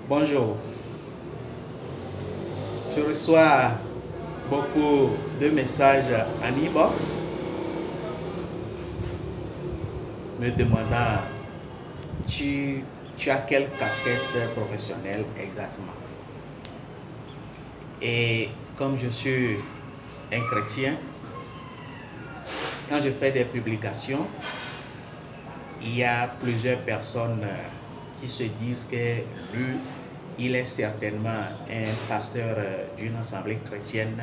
Bonjour. Je reçois beaucoup de messages en e-box me demandant tu as quelle casquette professionnelle exactement. Et comme je suis un chrétien, quand je fais des publications, il y a plusieurs personnes qui se disent que lui, il est certainement un pasteur d'une assemblée chrétienne.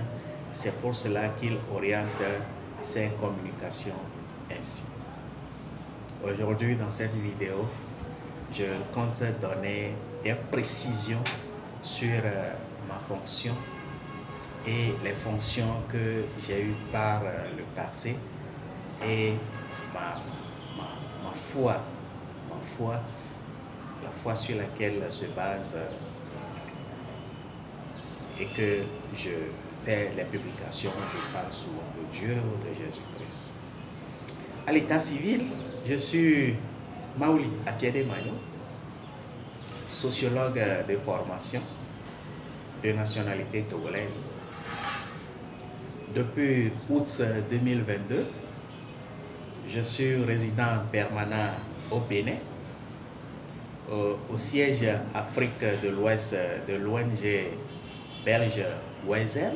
C'est pour cela qu'il oriente ses communications ainsi. Aujourd'hui, dans cette vidéo, je compte donner des précisions sur ma fonction et les fonctions que j'ai eues par le passé et ma foi, la foi sur laquelle se base et que je fais les publications, je parle souvent de Dieu ou de Jésus-Christ. À l'état civil, je suis Maouli Apiedemayo, sociologue de formation, de nationalité togolaise. Depuis août 2022, je suis résident permanent au Bénin, au siège Afrique de l'Ouest de l'ONG belge WESM,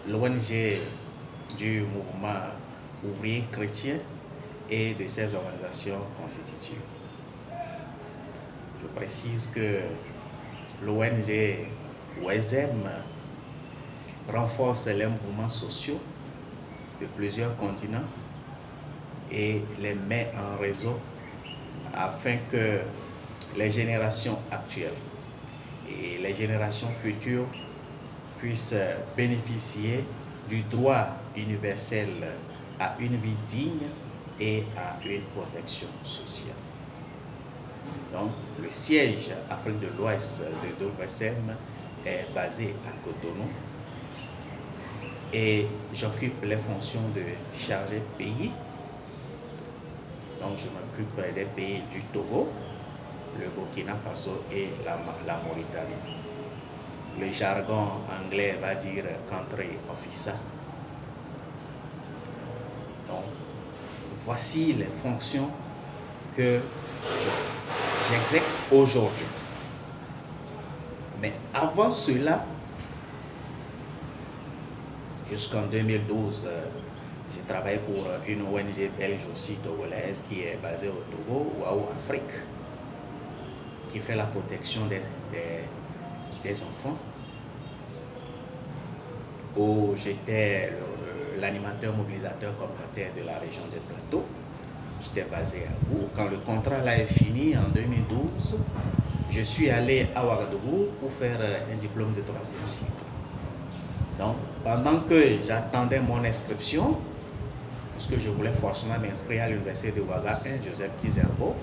l'ONG du mouvement ouvrier chrétien et de ses organisations constitutives. Je précise que l'ONG WESM renforce les mouvements sociaux de plusieurs continents et les met en réseau afin que les générations actuelles et les générations futures puissent bénéficier du droit universel à une vie digne et à une protection sociale. Donc, le siège Afrique de l'Ouest de l'OSM est basé à Cotonou et j'occupe les fonctions de chargé de pays. Donc, je m'occupe des pays du Togo, le Burkina Faso et la Mauritanie. Le jargon anglais va dire country officer. Donc, voici les fonctions que j'exerce aujourd'hui. Mais avant cela, jusqu'en 2012, j'ai travaillé pour une ONG belge aussi togolaise qui est basée au Togo, Waou Afrique, qui fait la protection des enfants, où j'étais l'animateur mobilisateur communautaire de la région des Plateaux. J'étais basé à Bou. Quand le contrat là est fini en 2012, je suis allé à Ouagadougou pour faire un diplôme de 3e cycle. Donc, pendant que j'attendais mon inscription, puisque je voulais forcément m'inscrire à l'université de Ouaga 1, Joseph Kizerbo,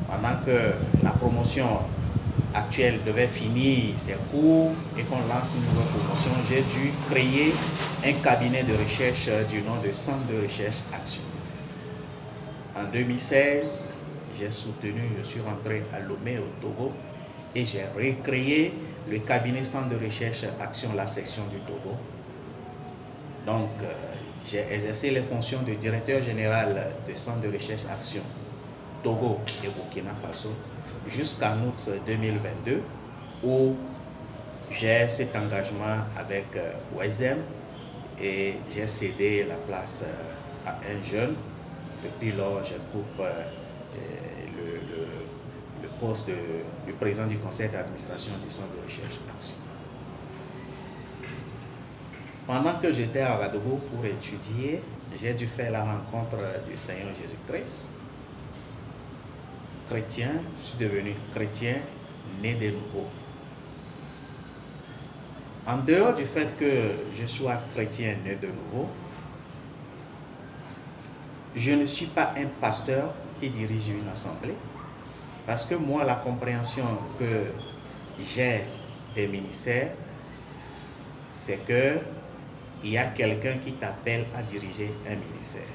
pendant que la promotion actuelle devait finir ses cours et qu'on lance une nouvelle promotion, j'ai dû créer un cabinet de recherche du nom de Centre de recherche Action. En 2016, je suis rentré à Lomé au Togo et j'ai recréé le cabinet Centre de recherche Action, la section du Togo. Donc, j'ai exercé les fonctions de directeur général de Centre de recherche Action Togo et Burkina Faso jusqu'en août 2022 où j'ai cet engagement avec WESM et j'ai cédé la place à un jeune. Depuis lors, j'occupe le poste du président du conseil d'administration du Centre de recherche Action. Pendant que j'étais à Ouagadougou pour étudier, j'ai dû faire la rencontre du Seigneur Jésus-Christ. Chrétien, je suis devenu chrétien, né de nouveau. En dehors du fait que je sois chrétien né de nouveau, je ne suis pas un pasteur qui dirige une assemblée, parce que moi, la compréhension que j'ai des ministères, c'est que il y a quelqu'un qui t'appelle à diriger un ministère.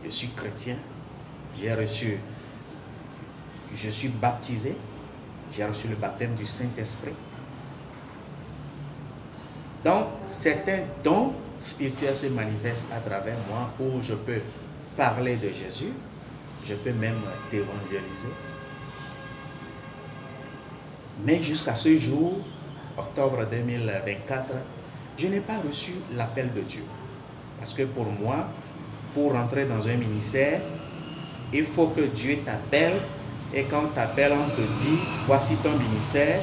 Je suis chrétien, j'ai reçu je suis baptisé, j'ai reçu le baptême du Saint-Esprit. Donc, certains dons spirituels se manifestent à travers moi où je peux parler de Jésus, je peux même t'évangéliser. Mais jusqu'à ce jour, octobre 2024, je n'ai pas reçu l'appel de Dieu. Parce que pour moi, pour entrer dans un ministère, il faut que Dieu t'appelle. Et quand on t'appelle, on te dit, voici ton ministère,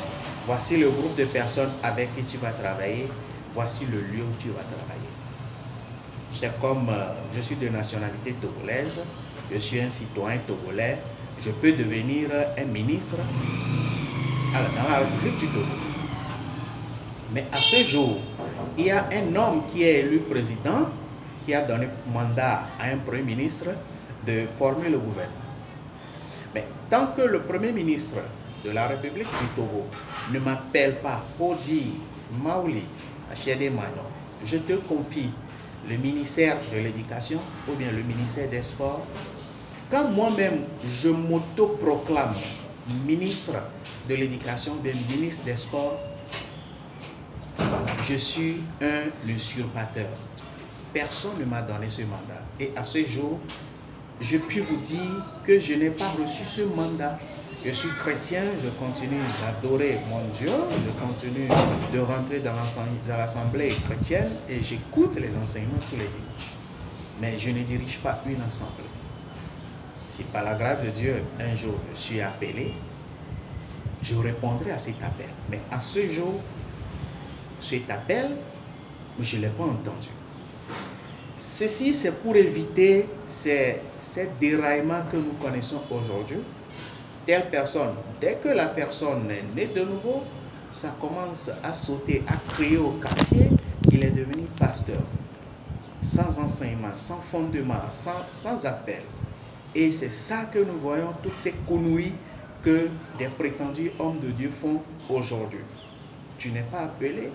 voici le groupe de personnes avec qui tu vas travailler, voici le lieu où tu vas travailler. C'est comme je suis de nationalité togolaise, je suis un citoyen togolais, je peux devenir un ministre dans la République du Togo. Mais à ce jour, il y a un homme qui est élu président, qui a donné mandat à un premier ministre de former le gouvernement. Mais tant que le premier ministre de la République du Togo ne m'appelle pas pour dire Maouli, Achiede Magnon, je te confie le ministère de l'Éducation ou bien le ministère des Sports, quand moi-même je m'autoproclame ministre de l'Éducation ou bien ministre des Sports, je suis un usurpateur. Personne ne m'a donné ce mandat. Et à ce jour, je puis vous dire que je n'ai pas reçu ce mandat. Je suis chrétien, je continue d'adorer mon Dieu, je continue de rentrer dans l'assemblée chrétienne et j'écoute les enseignements tous les dimanches. Mais je ne dirige pas une assemblée. Si par la grâce de Dieu, un jour je suis appelé, je répondrai à cet appel. Mais à ce jour, cet appel, je ne l'ai pas entendu. Ceci, c'est pour éviter ces déraillements que nous connaissons aujourd'hui. Telle personne, dès que la personne est née de nouveau, ça commence à sauter, à crier au quartier qu'il est devenu pasteur. Sans enseignement, sans fondement, sans appel. Et c'est ça que nous voyons, toutes ces conneries que des prétendus hommes de Dieu font aujourd'hui. Tu n'es pas appelé,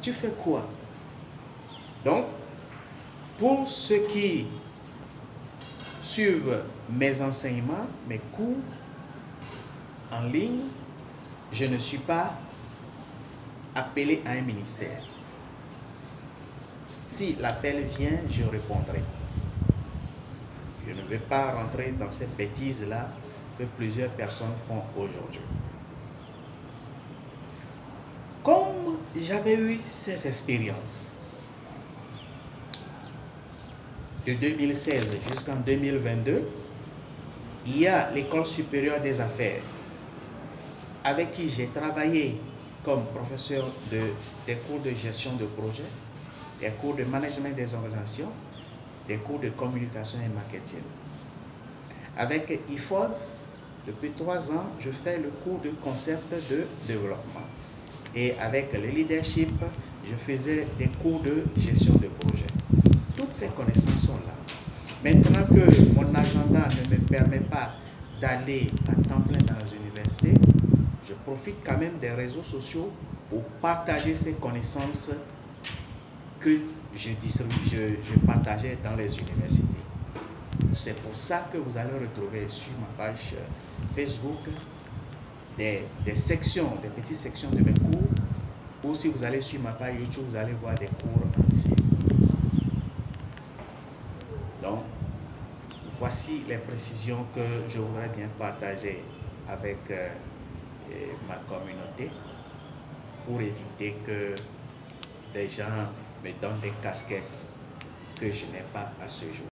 tu fais quoi? Donc, pour ceux qui suivent mes enseignements, mes cours en ligne, je ne suis pas appelé à un ministère. Si l'appel vient, je répondrai. Je ne vais pas rentrer dans ces bêtises-là que plusieurs personnes font aujourd'hui. Comme j'avais eu ces expériences, de 2016 jusqu'en 2022, il y a l'École supérieure des affaires avec qui j'ai travaillé comme professeur des cours de gestion de projet, des cours de management des organisations, des cours de communication et marketing. Avec IFODS, depuis 3 ans, je fais le cours de concept de développement. Et avec le leadership, je faisais des cours de gestion de projet. Toutes ces connaissances sont là. Maintenant que mon agenda ne me permet pas d'aller à temps plein dans les universités, je profite quand même des réseaux sociaux pour partager ces connaissances que je partageais dans les universités. C'est pour ça que vous allez retrouver sur ma page Facebook des sections, des petites sections de mes cours, ou si vous allez sur ma page YouTube, vous allez voir des cours entiers. Donc, voici les précisions que je voudrais bien partager avec ma communauté pour éviter que des gens me donnent des casquettes que je n'ai pas à ce jour.